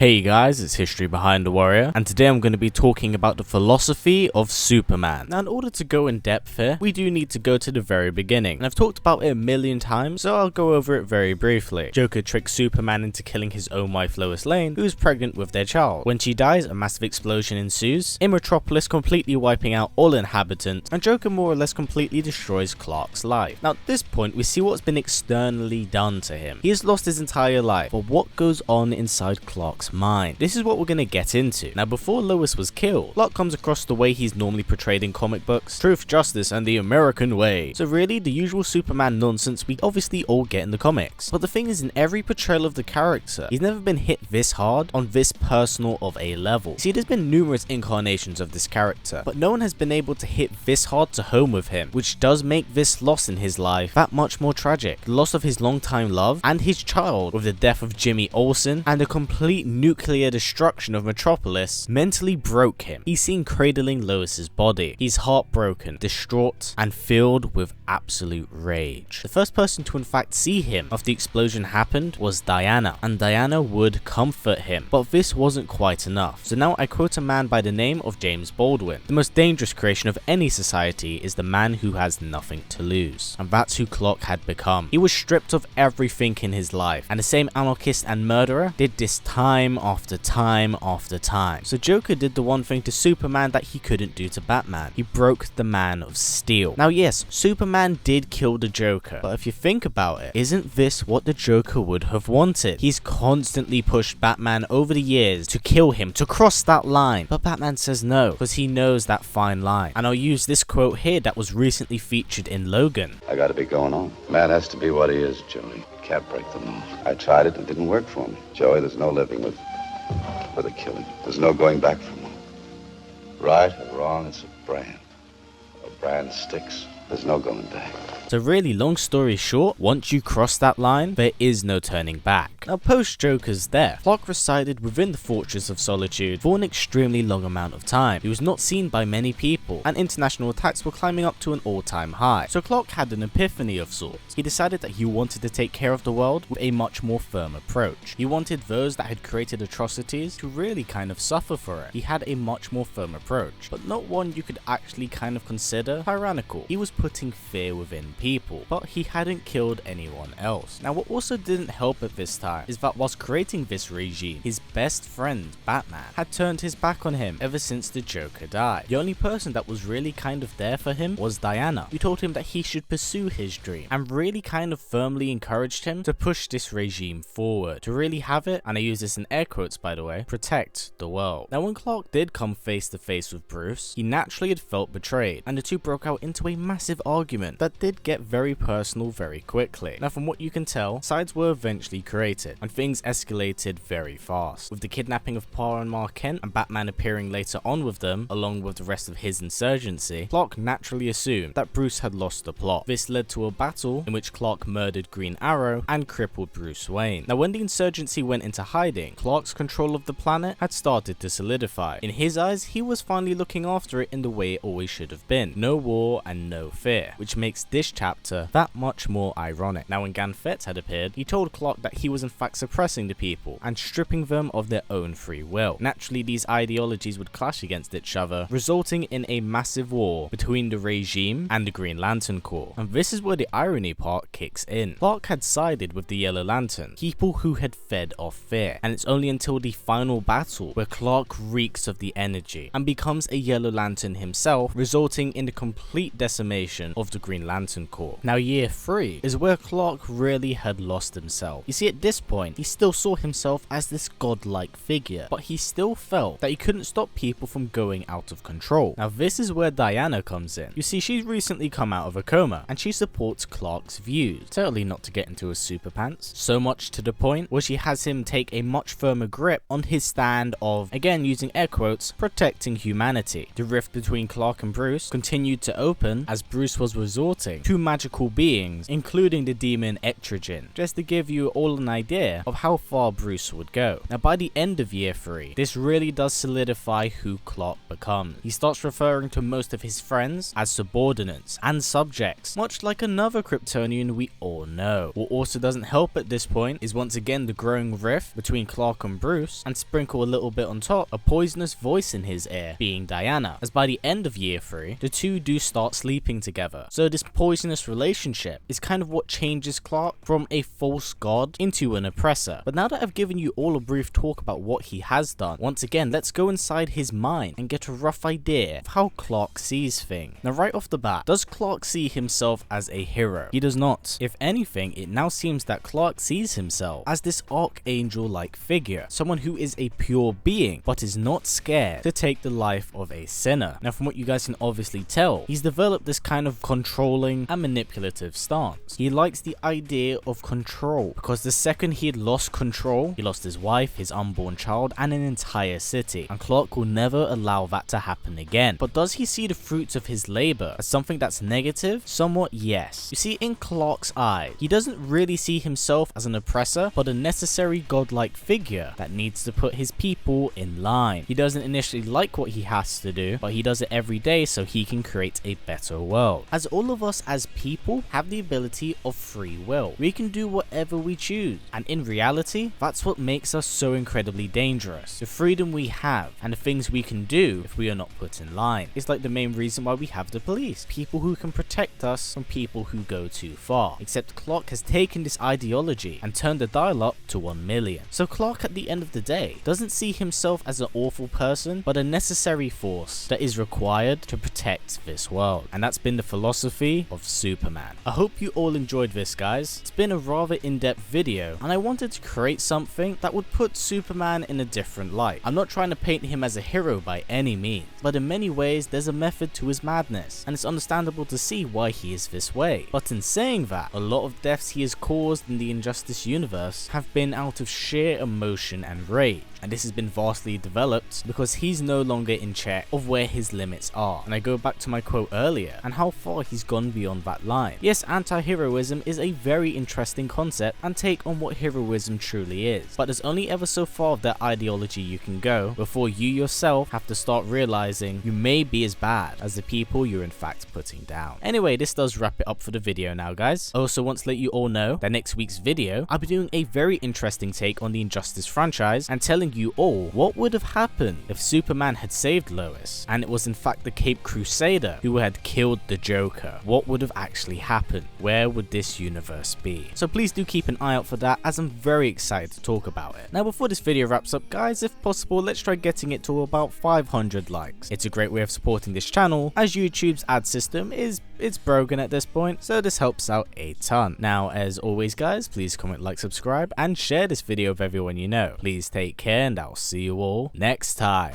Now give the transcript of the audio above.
Hey guys, it's History Behind the Warrior, and today I'm going to be talking about the philosophy of Superman. Now, in order to go in depth here, we do need to go to the very beginning, and I've talked about it a million times, so I'll go over it very briefly. Joker tricks Superman into killing his own wife Lois Lane, who is pregnant with their child. When she dies, a massive explosion ensues, in Metropolis completely wiping out all inhabitants, and Joker more or less completely destroys Clark's life. Now, at this point, we see what's been externally done to him. He has lost his entire life, but what goes on inside Clark's mind? This is what we're going to get into. Now, before Lois was killed, Clark comes across the way he's normally portrayed in comic books: truth, justice, and the American way. So really, the usual Superman nonsense we obviously all get in the comics. But the thing is, in every portrayal of the character, he's never been hit this hard on this personal of a level. See, there's been numerous incarnations of this character, but no one has been able to hit this hard to home with him, which does make this loss in his life that much more tragic. The loss of his longtime love and his child, with the death of Jimmy Olsen and the complete nuclear destruction of Metropolis, mentally broke him. He's seen cradling Lois's body. He's heartbroken, distraught, and filled with absolute rage. The first person to in fact see him after the explosion happened was Diana, and Diana would comfort him, but this wasn't quite enough. So now I quote a man by the name of James Baldwin: the most dangerous creation of any society is the man who has nothing to lose. And that's who Clark had become. He was stripped of everything in his life, and the same anarchist and murderer did this time after time after time. So Joker did the one thing to Superman that he couldn't do to Batman. He broke the Man of Steel. Now yes, Superman did kill the Joker, but if you think about it, isn't this what the Joker would have wanted? He's constantly pushed Batman over the years to kill him, to cross that line, but Batman says no, because he knows that fine line. And I'll use this quote here that was recently featured in Logan: I gotta be going on. Man has to be what he is, Joey. Can't break the law. I tried it and it didn't work for me. Joey, there's no living with a killing. There's no going back from one. Right or wrong, it's a brand. A brand sticks. There's no going back. So really, long story short, once you cross that line, there is no turning back. Now, post Joker's death, Clark resided within the Fortress of Solitude for an extremely long amount of time. He was not seen by many people, and international attacks were climbing up to an all-time high. So Clark had an epiphany of sorts. He decided that he wanted to take care of the world with a much more firm approach. He wanted those that had created atrocities to really kind of suffer for it. He had a much more firm approach, but not one you could actually kind of consider tyrannical. He was putting fear within people, but he hadn't killed anyone else. Now, what also didn't help at this time is that whilst creating this regime, his best friend, Batman, had turned his back on him ever since the Joker died. The only person that was really kind of there for him was Diana, who told him that he should pursue his dream, and really kind of firmly encouraged him to push this regime forward, to really have it, and I use this in air quotes by the way, protect the world. Now, when Clark did come face to face with Bruce, he naturally had felt betrayed, and the two broke out into a massive argument that did get very personal very quickly. Now, from what you can tell, sides were eventually created, and things escalated very fast, with the kidnapping of Pa and Ma Kent and Batman appearing later on with them, along with the rest of his insurgency. Clark naturally assumed that Bruce had lost the plot. This led to a battle in which Clark murdered Green Arrow and crippled Bruce Wayne. Now, when the insurgency went into hiding, Clark's control of the planet had started to solidify. In his eyes, he was finally looking after it in the way it always should have been: no war and no fear, which makes this chapter that much more ironic. Now, when Ganfett had appeared, he told Clark that he was in fact suppressing the people and stripping them of their own free will. Naturally, these ideologies would clash against each other, resulting in a massive war between the regime and the Green Lantern Corps. And this is where the irony part kicks in. Clark had sided with the Yellow Lantern, people who had fed off fear, and it's only until the final battle where Clark reeks of the energy and becomes a Yellow Lantern himself, resulting in the complete decimation of the Green Lantern Corps. Now, year 3 is where Clark really had lost himself. You see, at this point, he still saw himself as this godlike figure, but he still felt that he couldn't stop people from going out of control. Now, this is where Diana comes in. You see, she's recently come out of a coma, and she supports Clark's views. Totally not to get into his super pants. So much to the point where she has him take a much firmer grip on his stand of, again using air quotes, protecting humanity. The rift between Clark and Bruce continued to open as Bruce was resorting to magical beings, including the demon Etrigan, just to give you all an idea of how far Bruce would go. Now by the end of year 3, this really does solidify who Clark becomes. He starts referring to most of his friends as subordinates and subjects, much like another Kryptonian we all know. What also doesn't help at this point is once again the growing rift between Clark and Bruce, and sprinkle a little bit on top a poisonous voice in his ear, being Diana, as by the end of year 3, the two do start sleeping together. So this poisonous relationship is kind of what changes Clark from a false god into an oppressor. But now that I've given you all a brief talk about what he has done, once again let's go inside his mind and get a rough idea of how Clark sees things. Now right off the bat, does Clark see himself as a hero? He does not. If anything, it now seems that Clark sees himself as this archangel-like figure, someone who is a pure being but is not scared to take the life of a sinner. Now from what you guys can obviously tell, he's developed this kind of controlling and manipulative stance. He likes the idea of control, because the second he had lost control, he lost his wife, his unborn child, and an entire city, and Clark will never allow that to happen again. But does he see the fruits of his labor as something that's negative? Somewhat, yes. You see, in Clark's eye, he doesn't really see himself as an oppressor, but a necessary godlike figure that needs to put his people in line. He doesn't initially like what he has to do, but he does it every day so he can create a better world. As all of us as people have the ability of free will, we can do whatever we choose, and in reality, that's what makes us so incredibly dangerous. The freedom we have and the things we can do if we are not put in line. It's like the main reason why we have the police, people who can protect us from people who go too far. Except Clark has taken this ideology and turned the dial up to 1 million. So Clark at the end of the day doesn't see himself as an awful person, but a necessary force that is required to protect this world. And that's been the philosophy of Superman. I hope you all enjoyed this, guys. It's been a rather in-depth video, and I wanted to create something that would put Superman in a different light. I'm not trying to paint him as a hero by any means, but in many ways there's a method to his madness, and it's understandable to see why he is this way. But in saying that, a lot of deaths he has caused in the Injustice universe have been out of sheer emotion and rage. And this has been vastly developed because he's no longer in check of where his limits are. And I go back to my quote earlier and how far he's gone beyond that line. Yes, anti-heroism is a very interesting concept and take on what heroism truly is, but there's only ever so far of that ideology you can go before you yourself have to start realizing you may be as bad as the people you're in fact putting down. Anyway, this does wrap it up for the video now, guys. I also want to let you all know that next week's video I'll be doing a very interesting take on the Injustice franchise and telling you all what would have happened if Superman had saved Lois and it was in fact the Cape Crusader who had killed the Joker. What would have actually happened? Where would this universe be? So please do keep an eye out for that, as I'm very excited to talk about it. Now before this video wraps up, guys, if possible, let's try getting it to about 500 likes. It's a great way of supporting this channel, as YouTube's ad system it's broken at this point, so this helps out a ton. Now as always, guys, please comment, like, subscribe, and share this video with everyone you know. Please take care, and I'll see you all next time.